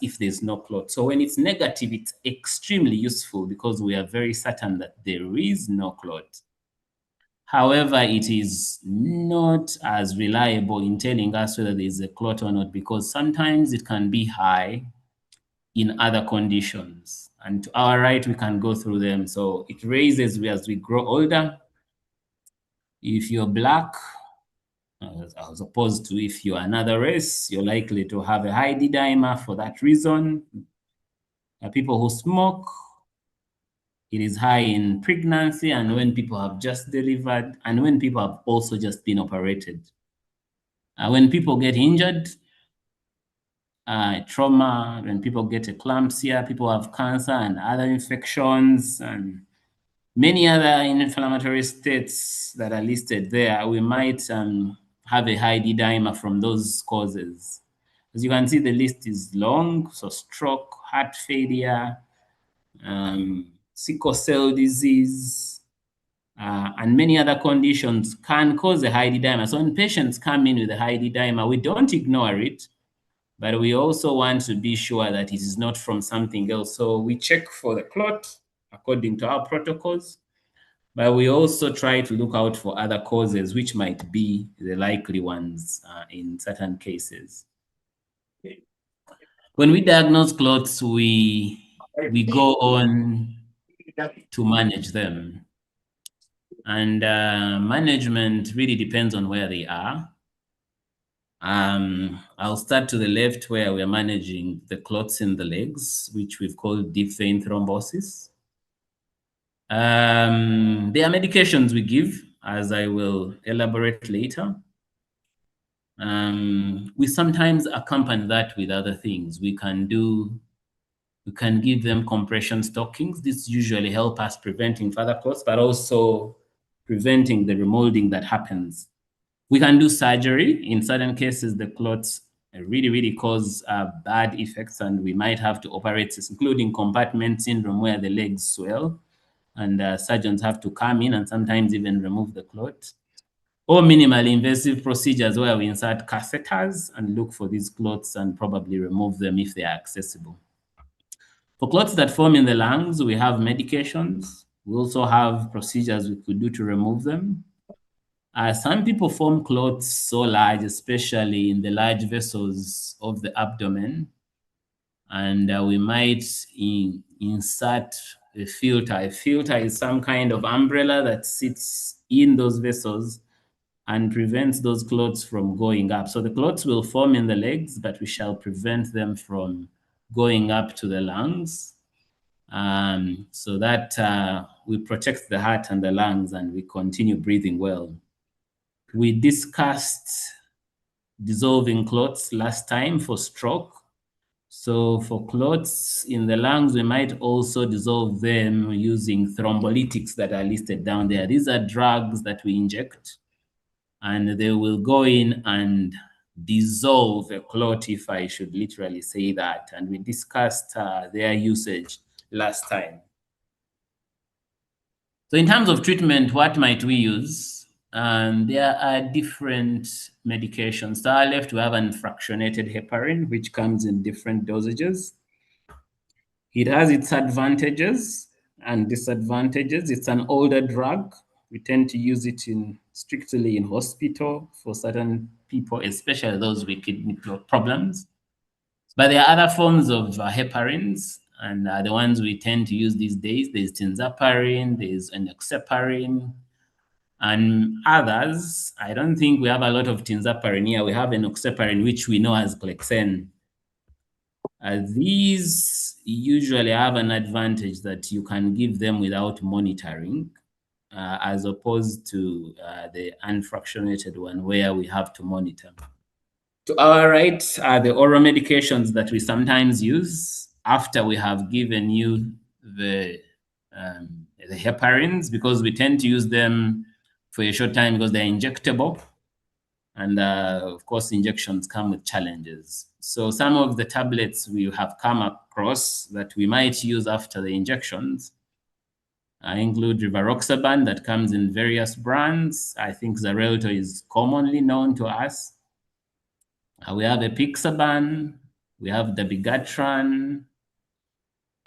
if there's no clot. So when it's negative, it's extremely useful because we are very certain that there is no clot. However, it is not as reliable in telling us whether there's a clot or not, because sometimes it can be high in other conditions. And to our right, we can go through them. So it raises as we grow older. If you're black, as opposed to if you're another race, you're likely to have a high D dimer for that reason. People who smoke, it is high in pregnancy and when people have just delivered and when people have also just been operated. When people get injured, trauma, when people get eclampsia, people have cancer and other infections and many other inflammatory states that are listed there, we might have a high D dimer from those causes. As you can see, the list is long. So stroke, heart failure, sickle cell disease, and many other conditions can cause a high D dimer. So when patients come in with a high D dimer, we don't ignore it, but we also want to be sure that it is not from something else. So we check for the clot according to our protocols, but we also try to look out for other causes which might be the likely ones in certain cases. When we diagnose clots, we go on to manage them. And management really depends on where they are. I'll start to the left where we're managing the clots in the legs, which we've called deep vein thrombosis. There are medications we give, as I will elaborate later. We sometimes accompany that with other things. We can give them compression stockings. This usually help us preventing further clots, but also preventing the remolding that happens. We can do surgery. In certain cases, the clots really cause bad effects, and we might have to operate, including compartment syndrome, where the legs swell, and surgeons have to come in and sometimes even remove the clot. Or minimally invasive procedures where we insert catheters and look for these clots and probably remove them if they are accessible. For clots that form in the lungs, we have medications. We also have procedures we could do to remove them. Some people form clots so large, especially in the large vessels of the abdomen, and we might insert a filter. A filter is some kind of umbrella that sits in those vessels and prevents those clots from going up. So the clots will form in the legs, but we shall prevent them from going up to the lungs, so that we protect the heart and the lungs and we continue breathing well. We discussed dissolving clots last time for stroke. So for clots in the lungs, we might also dissolve them using thrombolytics that are listed down there. These are drugs that we inject, and they will go in and dissolve a clot, if I should literally say that. And we discussed their usage last time. So in terms of treatment, what might we use? There are different medications. To our left, we have an fractionated heparin, which comes in different dosages. It has its advantages and disadvantages. It's an older drug. We tend to use it strictly in hospital for certain people, especially those with kidney problems. But there are other forms of heparins, and the ones we tend to use these days. There's tinzaparin, there's enoxaparin, and others. I don't think we have a lot of tinzaparin here. We have enoxaparin, which we know as Clexane. These usually have an advantage that you can give them without monitoring, as opposed to the unfractionated one where we have to monitor. To our right are the oral medications that we sometimes use after we have given you the heparins, because we tend to use them for a short time because they're injectable. And of course, injections come with challenges. So some of the tablets we have come across that we might use after the injections include rivaroxaban that comes in various brands. I think Xarelto is commonly known to us. We have apixaban, We have dabigatran,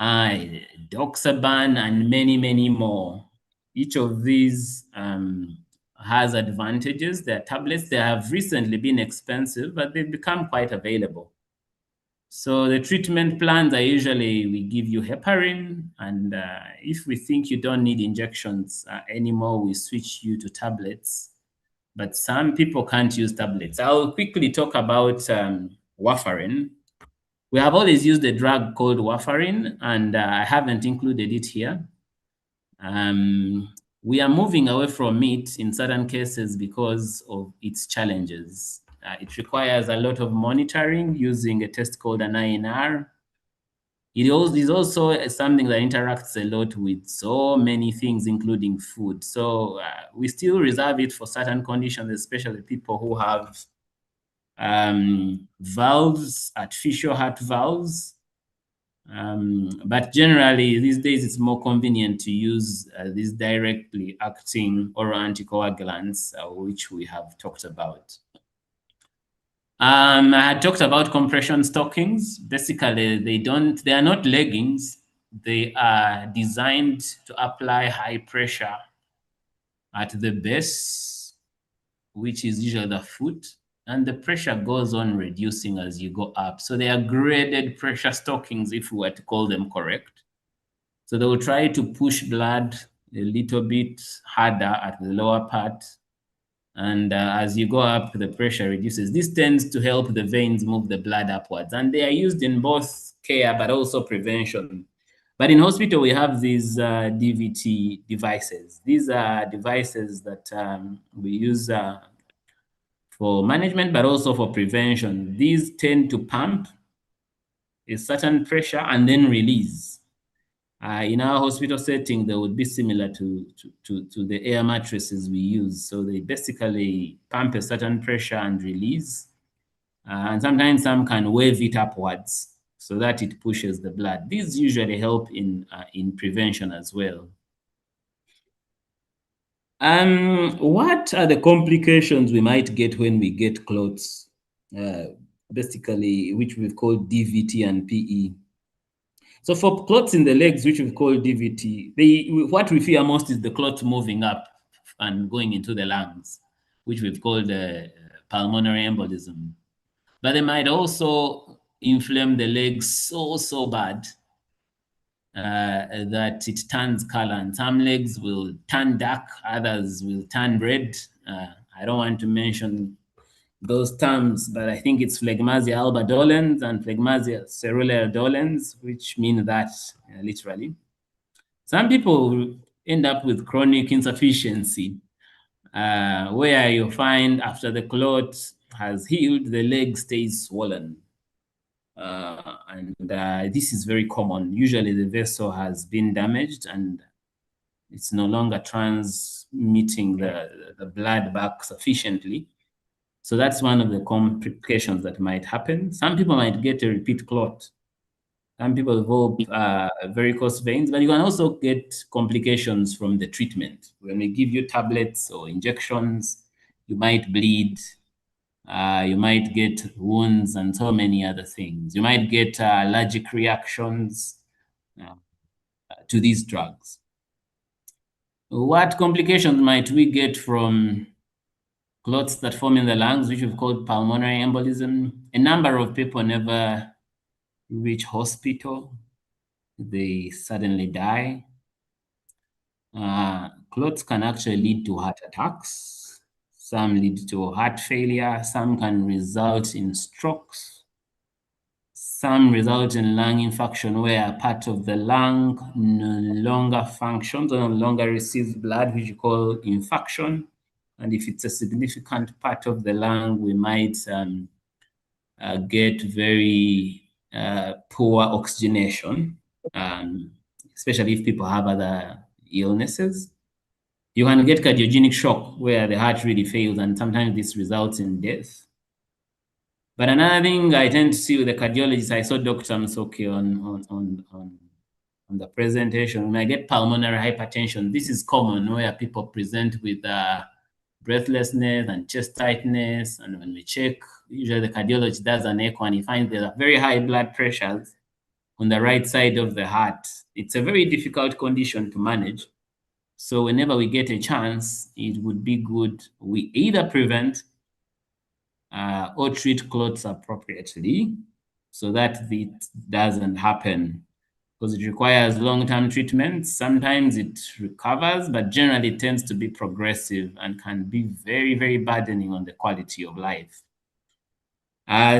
doxaban, and many, many more. Each of these has advantages. They're tablets. They have recently been expensive, but they've become quite available. So the treatment plans are usually we give you heparin, and if we think you don't need injections anymore, we switch you to tablets. But some people can't use tablets. I'll quickly talk about warfarin. We have always used a drug called warfarin, and I haven't included it here. We are moving away from it in certain cases because of its challenges. It requires a lot of monitoring using a test called an INR. It is also something that interacts a lot with so many things, including food. So we still reserve it for certain conditions, especially people who have valves, artificial heart valves. But generally, these days, it's more convenient to use these directly acting oral anticoagulants, which we have talked about. I had talked about compression stockings. Basically, they are not leggings. They are designed to apply high pressure at the base, which is usually the foot, and the pressure goes on reducing as you go up. So they are graded pressure stockings, if we were to call them correct. So they will try to push blood a little bit harder at the lower part. And as you go up, the pressure reduces. This tends to help the veins move the blood upwards. And they are used in both care but also prevention. But in hospital, we have these DVT devices. These are devices that we use for management, but also for prevention. These tend to pump a certain pressure and then release. In our hospital setting, they would be similar to the air mattresses we use. So they basically pump a certain pressure and release. And sometimes some can wave it upwards so that it pushes the blood. These usually help in prevention as well. What are the complications we might get when we get clots? Basically, which we've called DVT and PE. So for clots in the legs, which we call DVT, what we fear most is the clot moving up and going into the lungs, which we've called pulmonary embolism. But they might also inflame the legs so bad that it turns color, and some legs will turn dark, others will turn red. I don't want to mention those terms, but I think it's phlegmasia alba dolens and phlegmasia cerulea dolens, which mean that literally. Some people end up with chronic insufficiency, where you find after the clot has healed, the leg stays swollen. And this is very common. Usually the vessel has been damaged and it's no longer transmitting the blood back sufficiently. So that's one of the complications that might happen. Some people might get a repeat clot. Some people develop varicose veins, but you can also get complications from the treatment. When we give you tablets or injections, you might bleed, you might get wounds and so many other things. You might get allergic reactions to these drugs. What complications might we get from clots that form in the lungs, which we've called pulmonary embolism? A number of people never reach hospital. They suddenly die. Clots can actually lead to heart attacks. Some lead to heart failure. Some can result in strokes. Some result in lung infection where a part of the lung no longer functions or no longer receives blood, which we call infarction. And if it's a significant part of the lung, we might get very poor oxygenation, especially if people have other illnesses. You can get cardiogenic shock where the heart really fails, and sometimes this results in death. But another thing I tend to see with the cardiologist, I saw Dr. Msoki on the presentation, when I get pulmonary hypertension, this is common where people present with breathlessness and chest tightness. And when we check, usually the cardiologist does an echo and he finds there are very high blood pressures on the right side of the heart. It's a very difficult condition to manage. So whenever we get a chance, it would be good we either prevent or treat clots appropriately so that it doesn't happen, because it requires long-term treatment. Sometimes it recovers, but generally it tends to be progressive and can be very, very burdening on the quality of life.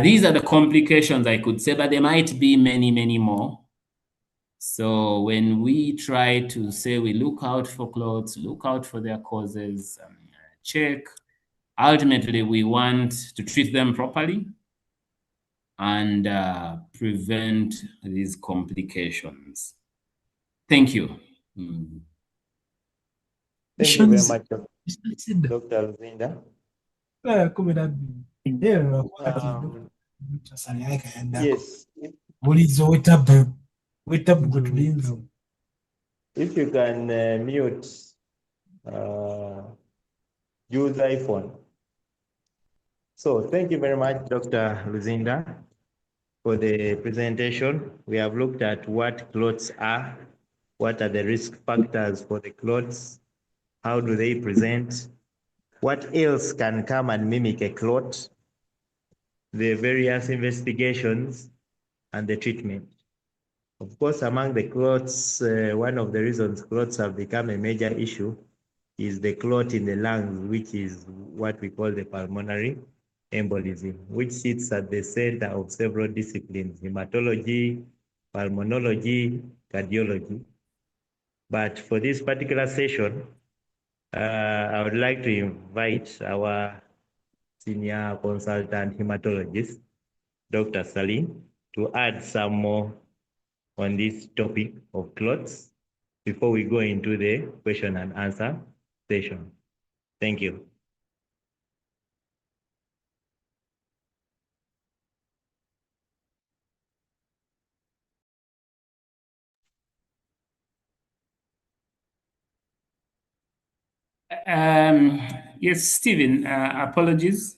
These are the complications I could say, but there might be many, many more. So when we try to say we look out for clots, look out for their causes, check, ultimately we want to treat them properly and prevent these complications. Thank you. Thank you very much, Dr. Luzinda. Yes, if you can mute, use iPhone. So thank you very much, Dr. Luzinda, for the presentation. We have looked at what clots are, what are the risk factors for the clots, how do they present, what else can come and mimic a clot, the various investigations, and the treatment. Of course, among the clots, one of the reasons clots have become a major issue is the clot in the lungs, which is what we call the pulmonary embolism, which sits at the center of several disciplines: hematology, pulmonology, cardiology. But for this particular session, I would like to invite our senior consultant hematologist, Dr. Salim, to add some more on this topic of clots before we go into the question and answer session. Thank you. Yes, Stephen, apologies.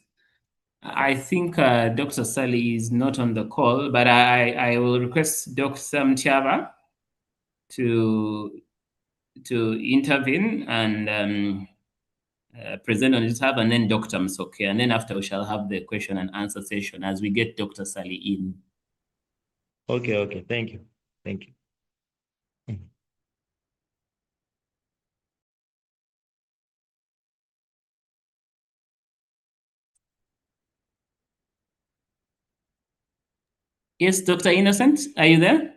I think Dr. Sally is not on the call, but I will request Dr. Mtiava to intervene and present on his behalf, and then Dr. Msoke, and then after we shall have the question and answer session as we get Dr. Sally in. Okay, thank you. Thank you. Yes, Dr. Innocent, are you there?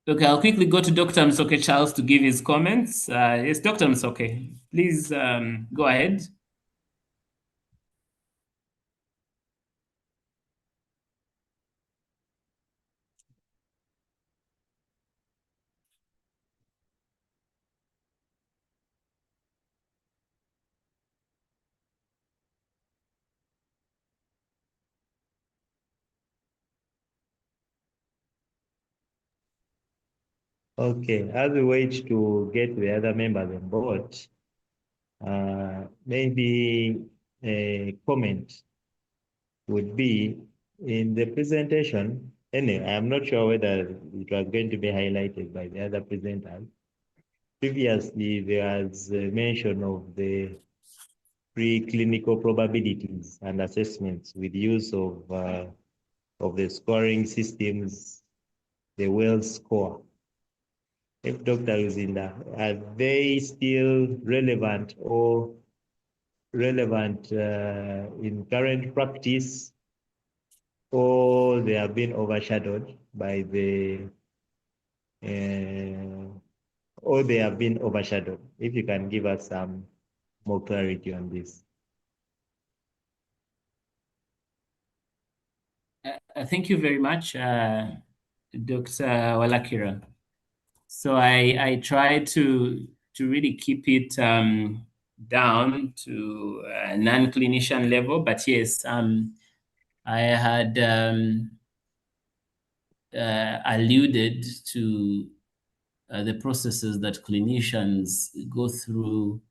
Okay, I'll quickly go to Dr. Msoke Charles to give his comments. Yes, Dr. Msoke, please go ahead. Okay, as we wait to get the other members on board, maybe a comment would be in the presentation. Anyway, I'm not sure whether it was going to be highlighted by the other presenters. Previously, there was a mention of the preclinical probabilities and assessments with use of the scoring systems, the Wells score. If Dr. Luzinda, are they still relevant or relevant in current practice, or they have been overshadowed by the, or they have been overshadowed? If you can give us some more clarity on this. Thank you very much, Dr. Walakira. So I try to really keep it down to a non-clinician level, but yes, I had alluded to the processes that clinicians go through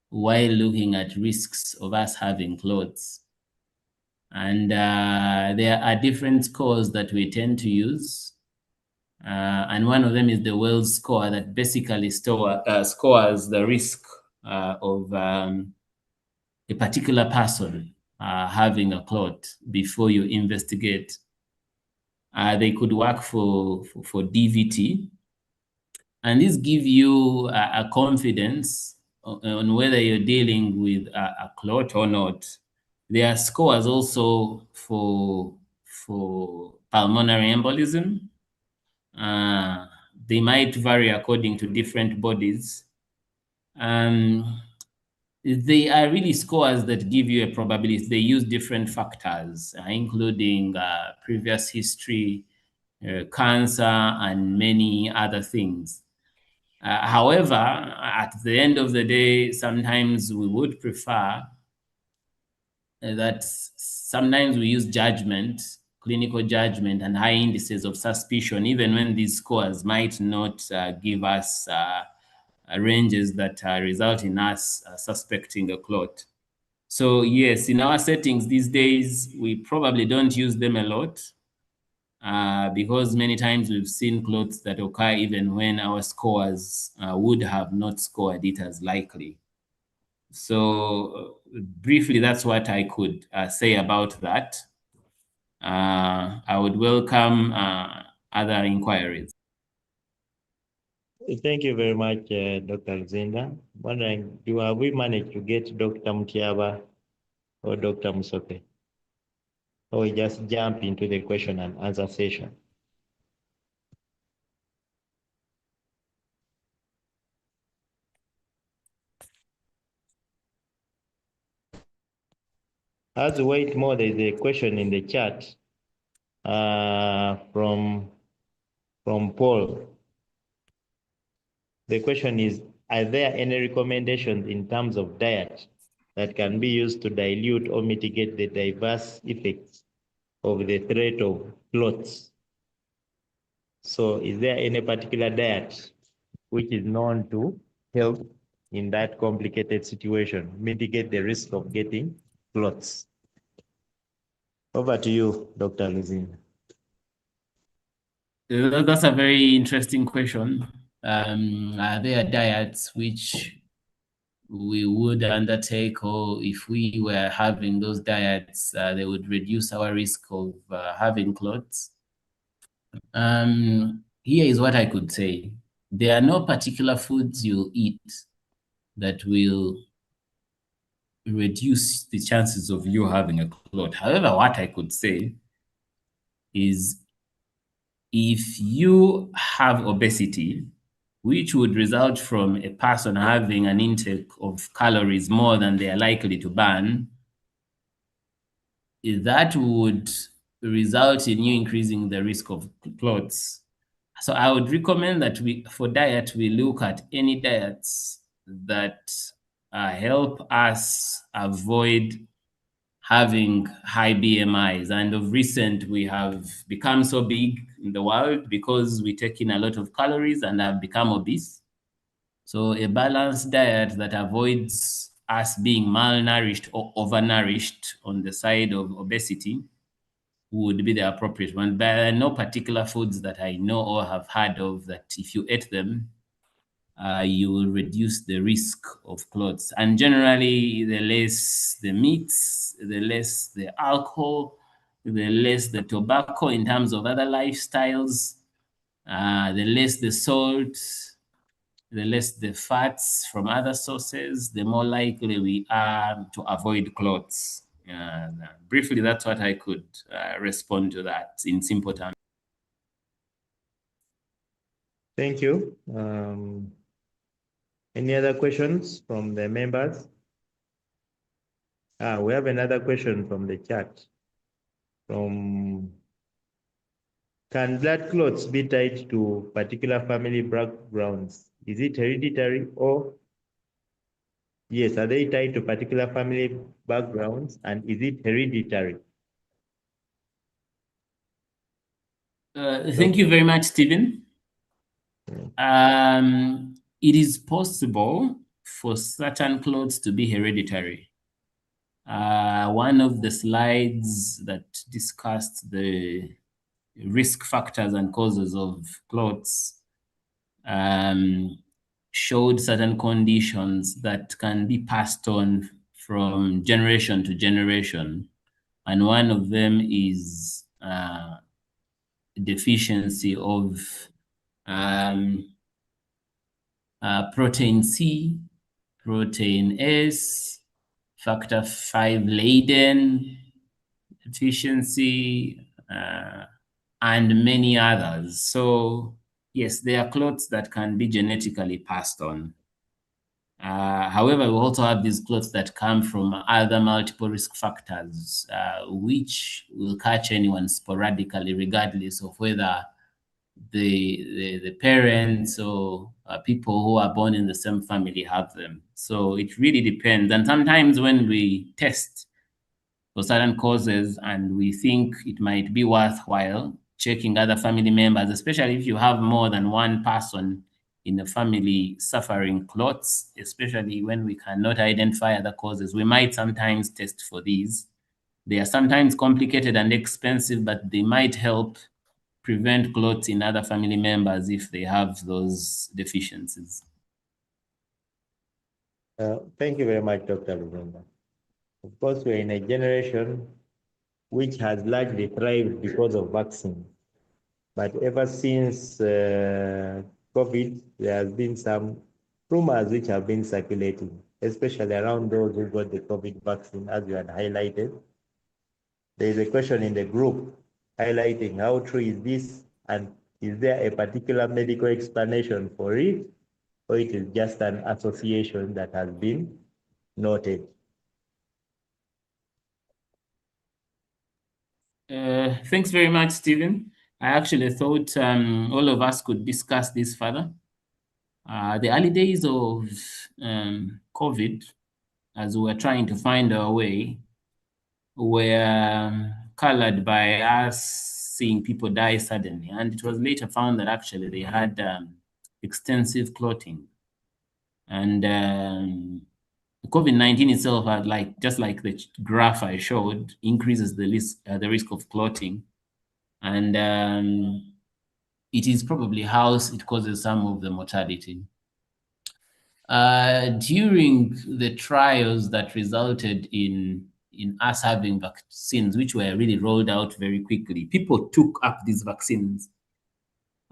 while looking at risks of us having clots. And there are different scores that we tend to use. And one of them is the Wells score that basically scores the risk of a particular person having a clot before you investigate. They could work for DVT, and this give you a confidence on whether you're dealing with a clot or not. There are scores also for pulmonary embolism. They might vary according to different bodies. They are really scores that give you a probability. They use different factors, including previous history, cancer, and many other things. However, at the end of the day, sometimes we would prefer that sometimes we use judgment, clinical judgment, and high indices of suspicion, even when these scores might not give us ranges that result in us suspecting a clot. So yes, in our settings these days, we probably don't use them a lot because many times we've seen clots that occur even when our scores would have not scored it as likely. So briefly, that's what I could say about that. I would welcome other inquiries. Thank you very much, Dr. Luzinda. Wondering, have we managed to get Dr. Mutiaba or Dr. Musoke? Or we just jump into the question and answer session? As we wait more, there's a question in the chat from Paul. The question is, are there any recommendations in terms of diet that can be used to dilute or mitigate the diverse effects of the threat of clots? So is there any particular diet which is known to help in that complicated situation, mitigate the risk of getting clots? Over to you, Dr. Luzin. That's a very interesting question. Are there diets which we would undertake, or if we were having those diets, they would reduce our risk of having clots? Here is what I could say. There are no particular foods you eat that will reduce the chances of you having a clot. However, what I could say is if you have obesity, which would result from a person having an intake of calories more than they are likely to burn, that would result in you increasing the risk of clots. So I would recommend that for diet, we look at any diets that help us avoid having high BMIs. And of recent, we have become so big in the world because we take in a lot of calories and have become obese. So a balanced diet that avoids us being malnourished or overnourished on the side of obesity would be the appropriate one. But there are no particular foods that I know or have heard of that if you ate them, you will reduce the risk of clots. And generally, the less the meats, the less the alcohol, the less the tobacco in terms of other lifestyles, the less the salt, the less the fats from other sources, the more likely we are to avoid clots. Briefly, that's what I could respond to that in simple terms. Thank you. Any other questions from the members? We have another question from the chat. Can blood clots be tied to particular family backgrounds? Is it hereditary or yes, are they tied to particular family backgrounds and is it hereditary? Thank you very much, Stephen. It is possible for certain clothes to be hereditary. One of the slides that discussed the risk factors and causes of clots showed certain conditions that can be passed on from generation to generation. And one of them is deficiency of um, protein C, protein S, factor 5 Leiden deficiency, and many others. So, yes, there are clots that can be genetically passed on. However, we also have these clots that come from other multiple risk factors, which will catch anyone sporadically, regardless of whether the parents or people who are born in the same family have them. So it really depends. And sometimes when we test for certain causes and we think it might be worthwhile checking other family members, especially if you have more than one person in the family suffering clots, especially when we cannot identify other causes, we might sometimes test for these. They are sometimes complicated and expensive, but they might help prevent clots in other family members if they have those deficiencies. Thank you very much, Dr. Lubenda. Of course, we're in a generation which has largely thrived because of vaccine. But ever since COVID, there has been some rumors which have been circulating, especially around those who got the COVID vaccine, as you had highlighted. There is a question in the group highlighting how true is this, and is there a particular medical explanation for it, or it is just an association that has been noted? Thanks very much, Stephen. I actually thought all of us could discuss this further. The early days of COVID, as we were trying to find our way, were colored by us seeing people die suddenly. And it was later found that actually they had extensive clotting. And COVID-19 itself had, like, just like the graph I showed, increases the risk of clotting. And it is probably how it causes some of the mortality. During the trials that resulted in us having vaccines, which were really rolled out very quickly, people took up these vaccines.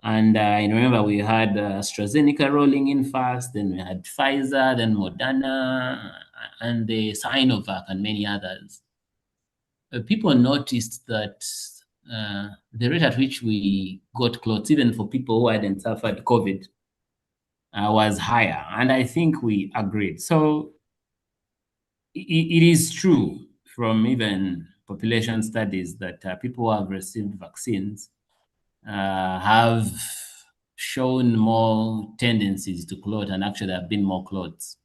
And I remember we had AstraZeneca rolling in fast, then we had Pfizer, then Moderna, and the Sinovac, and many others. People noticed that the rate at which we got clots, even for people who hadn't suffered COVID, was higher. And I think we agreed. So it is true from even population studies that people who have received vaccines have shown more tendencies to clot, and actually there have been more clots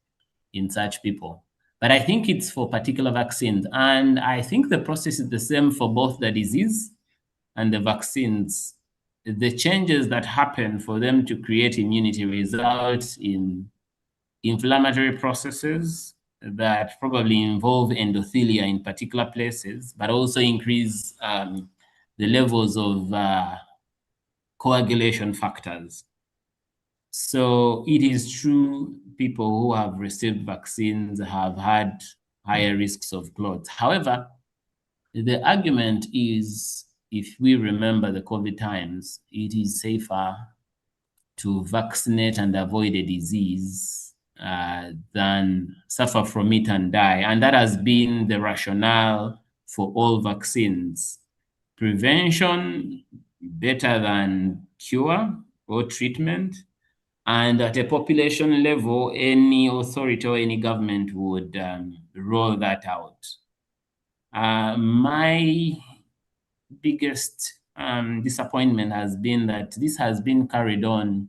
in such people. But I think it's for particular vaccines. And I think the process is the same for both the disease and the vaccines. The changes that happen for them to create immunity result in inflammatory processes that probably involve endothelia in particular places, but also increase the levels of coagulation factors. So it is true people who have received vaccines have had higher risks of clots. However, the argument is, if we remember the COVID times, it is safer to vaccinate and avoid a disease than suffer from it and die. And that has been the rationale for all vaccines. Prevention better than cure or treatment. And at a population level, any authority or any government would roll that out. My biggest disappointment has been that this has been carried on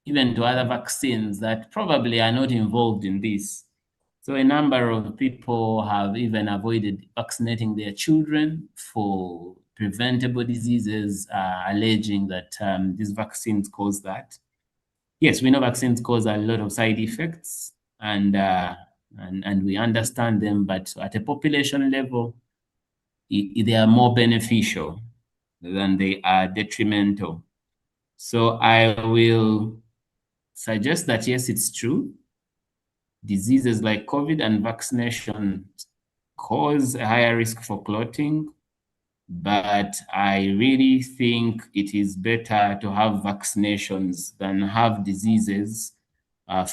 even to other vaccines that probably are not involved in this. So a number of people have even avoided vaccinating their children to preventable diseases, alleging that these vaccines cause that. Yes, we know vaccines cause a lot of side effects, and we understand them, but at a population level, they are more beneficial than they are detrimental. So I will suggest that yes, it's true. Diseases like COVID and vaccination cause a higher risk for clotting, but I really think it is better to have vaccinations than have diseases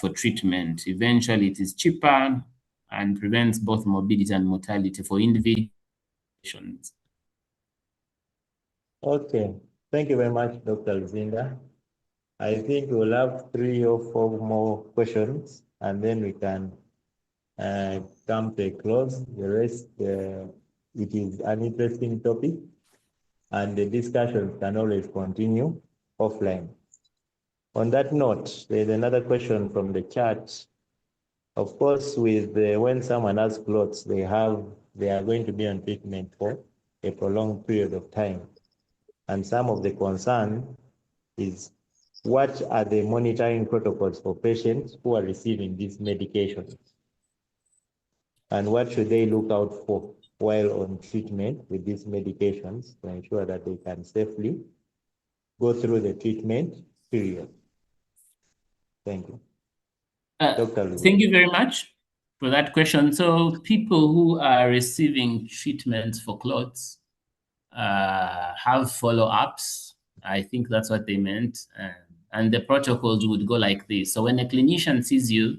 for treatment. Eventually, it is cheaper and prevents both morbidity and mortality for individuals. Okay, thank you very much, Dr. Luzinda. I think we'll have 3 or 4 more questions, and then we can come to a close. The rest, it is an interesting topic, and the discussions can always continue offline. On that note, there's another question from the chat. Of course, with when someone has clots, they are going to be on treatment for a prolonged period of time. And some of the concern is what are the monitoring protocols for patients who are receiving these medications? And what should they look out for while on treatment with these medications to ensure that they can safely go through the treatment period? Thank you. Dr. Lu. Thank you very much for that question. So people who are receiving treatments for clots have follow-ups. I think that's what they meant. And the protocols would go like this. So when a clinician sees you,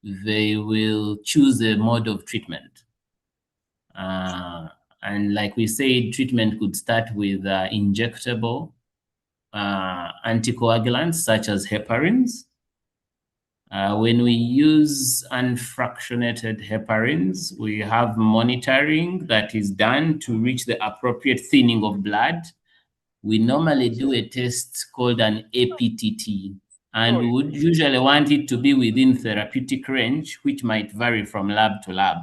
they will choose a mode of treatment. And like we said, treatment could start with injectable anticoagulants such as heparins. When we use unfractionated heparins, we have monitoring that is done to reach the appropriate thinning of blood. We normally do a test called an APTT, and we would usually want it to be within therapeutic range, which might vary from lab to lab.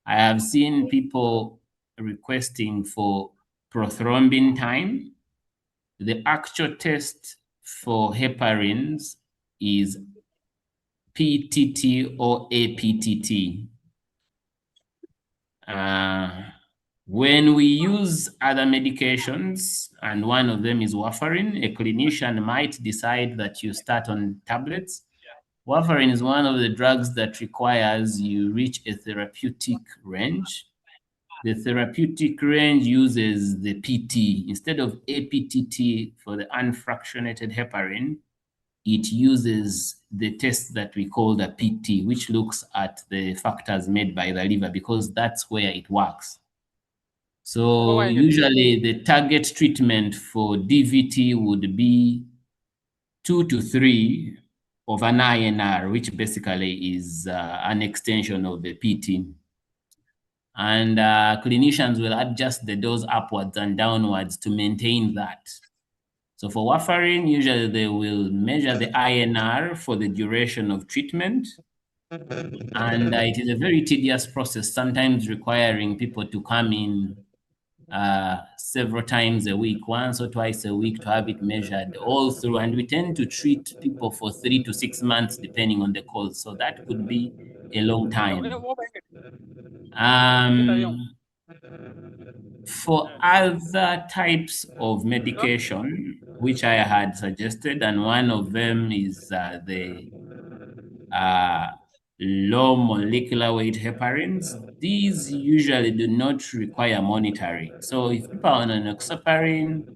I have seen people requesting for prothrombin time. The actual test for heparins is PTT or APTT. When we use other medications, and one of them is warfarin, a clinician might decide that you start on tablets. Warfarin is one of the drugs that requires you reach a therapeutic range. The therapeutic range uses the PT. Instead of APTT for the unfractionated heparin, it uses the test that we call the PT, which looks at the factors made by the liver, because that's where it works. So usually the target treatment for DVT would be 2 to 3 of an INR, which basically is an extension of the PT. And clinicians will adjust the dose upwards and downwards to maintain that. So for warfarin, usually they will measure the INR for the duration of treatment. And it is a very tedious process, sometimes requiring people to come in several times a week, once or twice a week, to have it measured all through. And we tend to treat people for 3 to 6 months, depending on the cause. So that could be a long time. For other types of medication, which I had suggested, and one of them is the low molecular weight heparins, these usually do not require monitoring. So if people are on enoxaparin,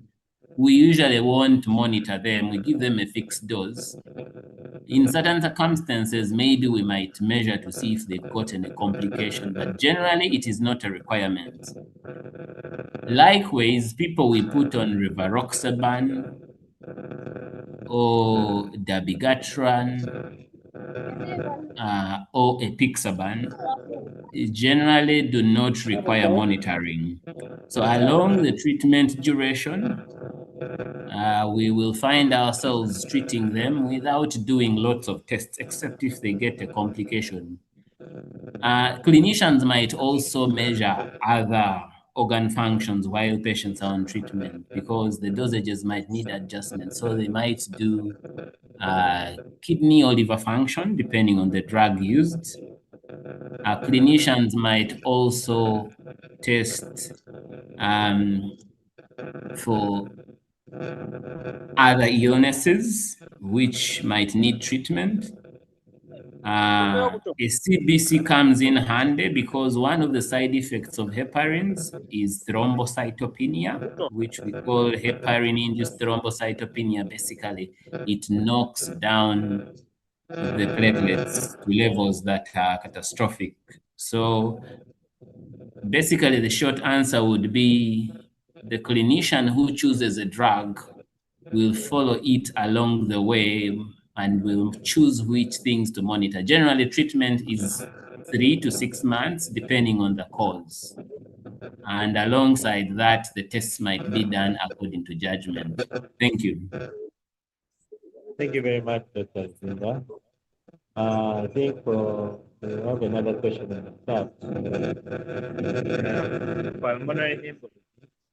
we usually won't monitor them. We give them a fixed dose. In certain circumstances, maybe we might measure to see if they've gotten a complication, but generally it is not a requirement. Likewise, people we put on rivaroxaban or dabigatran or apixaban generally do not require monitoring. So along the treatment duration, we will find ourselves treating them without doing lots of tests, except if they get a complication. Clinicians might also measure other organ functions while patients are on treatment because the dosages might need adjustment. So they might do kidney or liver function depending on the drug used. Clinicians might also test for other illnesses which might need treatment. A CBC comes in handy because one of the side effects of heparins is thrombocytopenia, which we call heparin-induced thrombocytopenia. Basically, it knocks down the platelets to levels that are catastrophic. So basically, the short answer would be the clinician who chooses a drug will follow it along the way and will choose which things to monitor. Generally, treatment is 3 to 6 months, depending on the cause. And alongside that, the tests might be done according to judgment. Thank you. Thank you very much, Dr. Sinda. I think we have another question in the chat. Pulmonary embolism,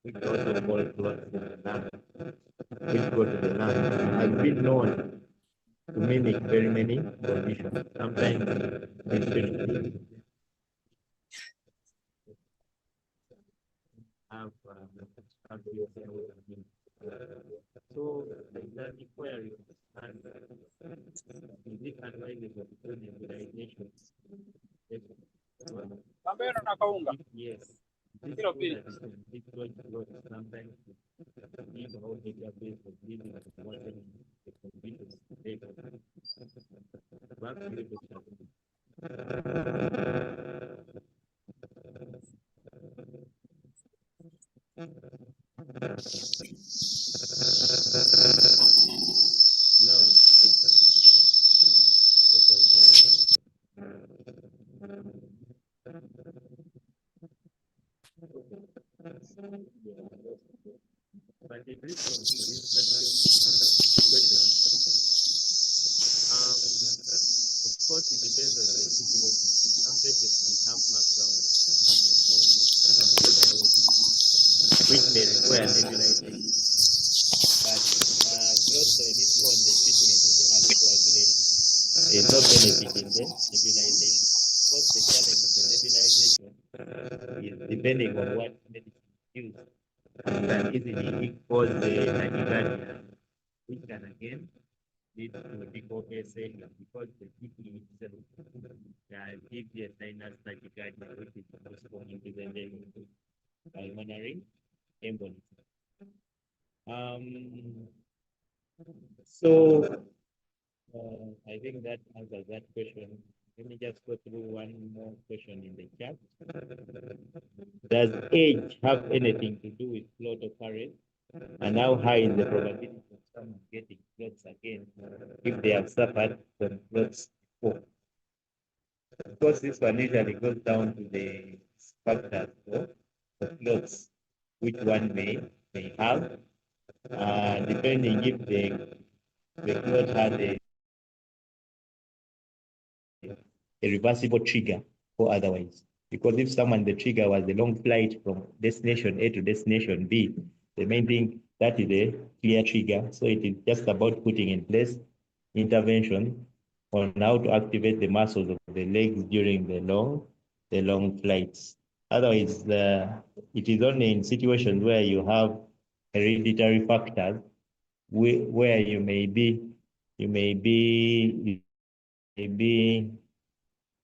which also called clots in the lung, which go to the lung, has been known to mimic very many conditions. Sometimes, especially, have so that inquiry and is it advisable to do immunization? Yes. Yes. Sometimes these whole database of dealing with what the conditions data. Back to the doctor. But the response to this question, of course, it depends on the situation. Some patients will have background, which may require nebulization. But growth on its own, the treatment is the anticoagulation. There is no benefit in the nebulization. Because the challenge with the nebulization is depending on what medicine you use. Can easily cause the tachycardia, which can again lead to decompensation because the kidney itself can give you a sinus tachycardia, which is corresponding to the pulmonary embolism. So I think that answers that question. Let me just go through one more question in the chat. Does age have anything to do with clot occurrence? And how high is the probability of someone getting clots again if they have suffered from clots before? Of course, this one usually goes down to the factors of clots, which one may have, depending if the clot has a reversible trigger or otherwise. Because if someone, the trigger was a long flight from destination A to destination B, the main thing, that is a clear trigger. So it is just about putting in place intervention on how to activate the muscles of the legs during the long flights. Otherwise, it is only in situations where you have hereditary factors where you may be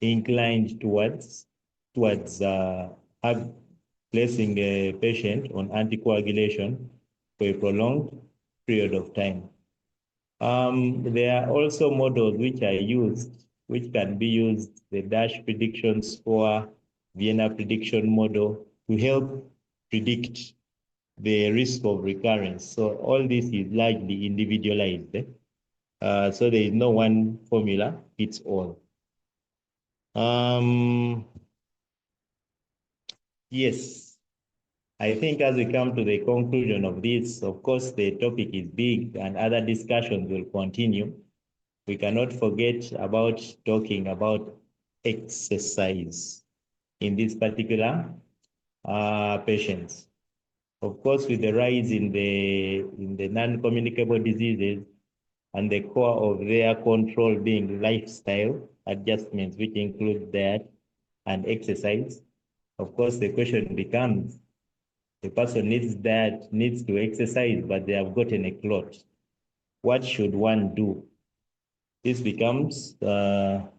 inclined towards placing a patient on anticoagulation for a prolonged period of time. There are also models which are used, which can be used, the DASH prediction score, Vienna prediction model, to help predict the risk of recurrence. So all this is largely individualized. So there is no one formula fits all. Yes, I think as we come to the conclusion of this, of course, the topic is big and other discussions will continue. We cannot forget about talking about exercise in this particular patients. Of course, with the rise in the non-communicable diseases and the core of their control being lifestyle adjustments, which include diet and exercise, of course, the question becomes, the person needs diet, needs to exercise, but they have gotten a clot. What should one do? This becomes a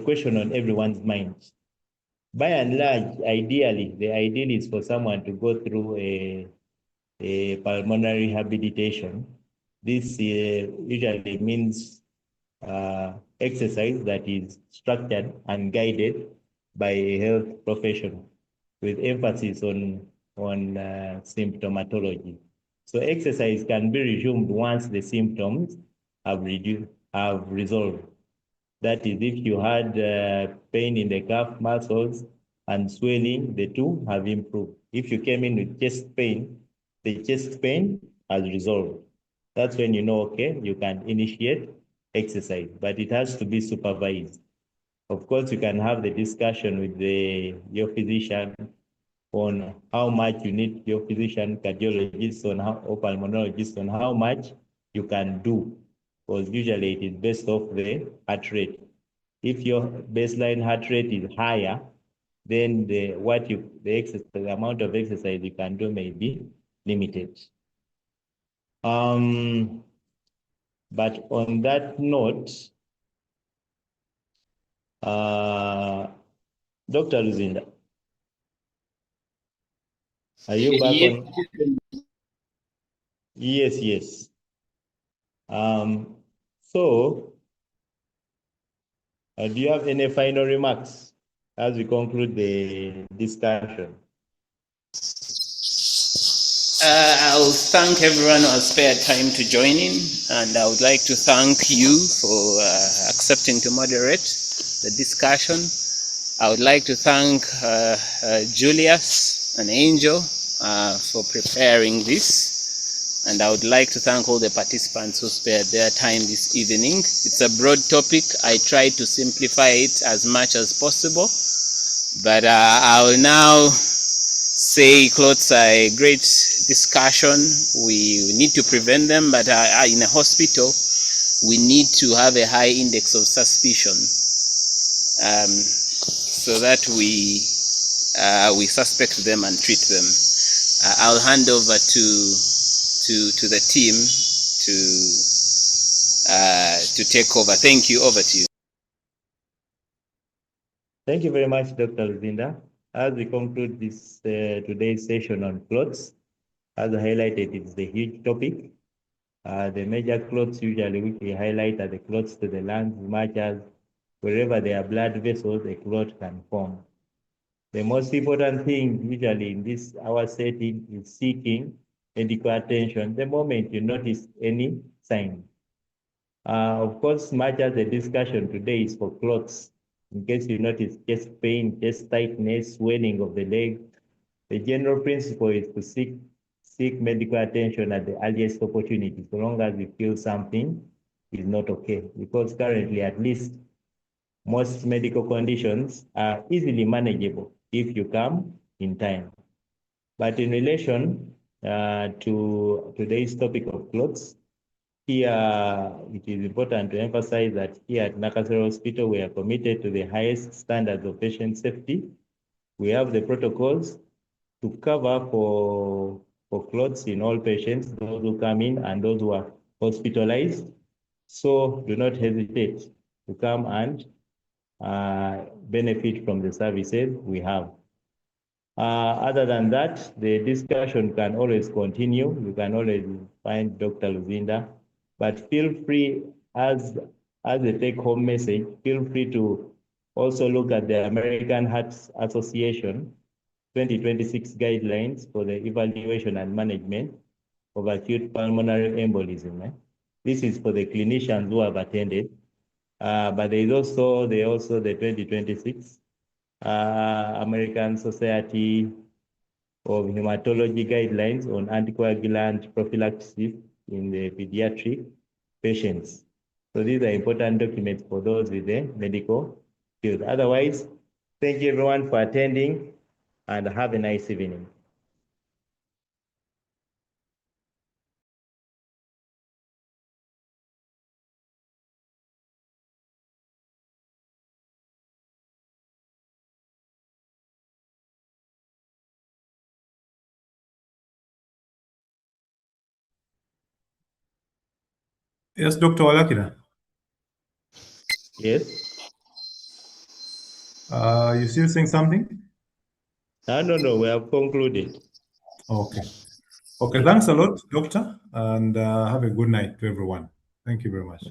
question on everyone's mind. By and large, ideally, the ideal is for someone to go through a pulmonary rehabilitation. This usually means exercise that is structured and guided by a health professional with emphasis on symptomatology. So exercise can be resumed once the symptoms have resolved. That is, if you had pain in the calf muscles and swelling, the two have improved. If you came in with chest pain, the chest pain has resolved. That's when you know, okay, you can initiate exercise, but it has to be supervised. Of course, you can have the discussion with your physician on how much you need, your physician, cardiologist on how, or pulmonologist on how much you can do, because usually it is based off the heart rate. If your baseline heart rate is higher, then the amount of exercise you can do may be limited. But on that note, Dr. Luzinda, are you back Yes. on? Yes, yes. So, do you have any final remarks as we conclude the discussion? I'll thank everyone who has spared time to join in, and I would like to thank you for accepting to moderate the discussion. I would like to thank Julius and Angel for preparing this, and I would like to thank all the participants who spared their time this evening. It's a broad topic. I tried to simplify it as much as possible, but I will now say clots are a great discussion. We need to prevent them, but in a hospital, we need to have a high index of suspicion so that we suspect them and treat them. I'll hand over to the team to take over. Thank you. Over to you. Thank you very much, Dr. Luzinda. As we conclude this today's session on clots, as I highlighted, it's a huge topic. The major clots usually which we highlight are the clots to the lungs, much as wherever there are blood vessels, a clot can form. The most important thing usually in this our setting is seeking medical attention the moment you notice any sign. Of course, much as the discussion today is for clots, in case you notice chest pain, chest tightness, swelling of the leg, the general principle is to seek medical attention at the earliest opportunity, so long as you feel something is not okay. Because currently, at least, most medical conditions are easily manageable if you come in time. But in relation to today's topic of clots, here it is important to emphasize that here at Nakasero Hospital, we are committed to the highest standards of patient safety. We have the protocols to cover for clots in all patients, those who come in and those who are hospitalized. So do not hesitate to come and benefit from the services we have. Other than that, the discussion can always continue. You can always find Dr. Luzinda, but feel free as a take-home message, feel free to also look at the American Heart Association 2026 guidelines for the evaluation and management of acute pulmonary embolism. This is for the clinicians who have attended, but there is also the 2026 American Society of Hematology guidelines on anticoagulant prophylaxis in the pediatric patients. So these are important documents for those with the medical field. Otherwise, Thank you everyone for attending and have a nice evening. Yes, Dr. Walakira. Yes? You still saying something? No, we have concluded. Okay. Okay, thanks a lot, Doctor, and have a good night to everyone. Thank you very much.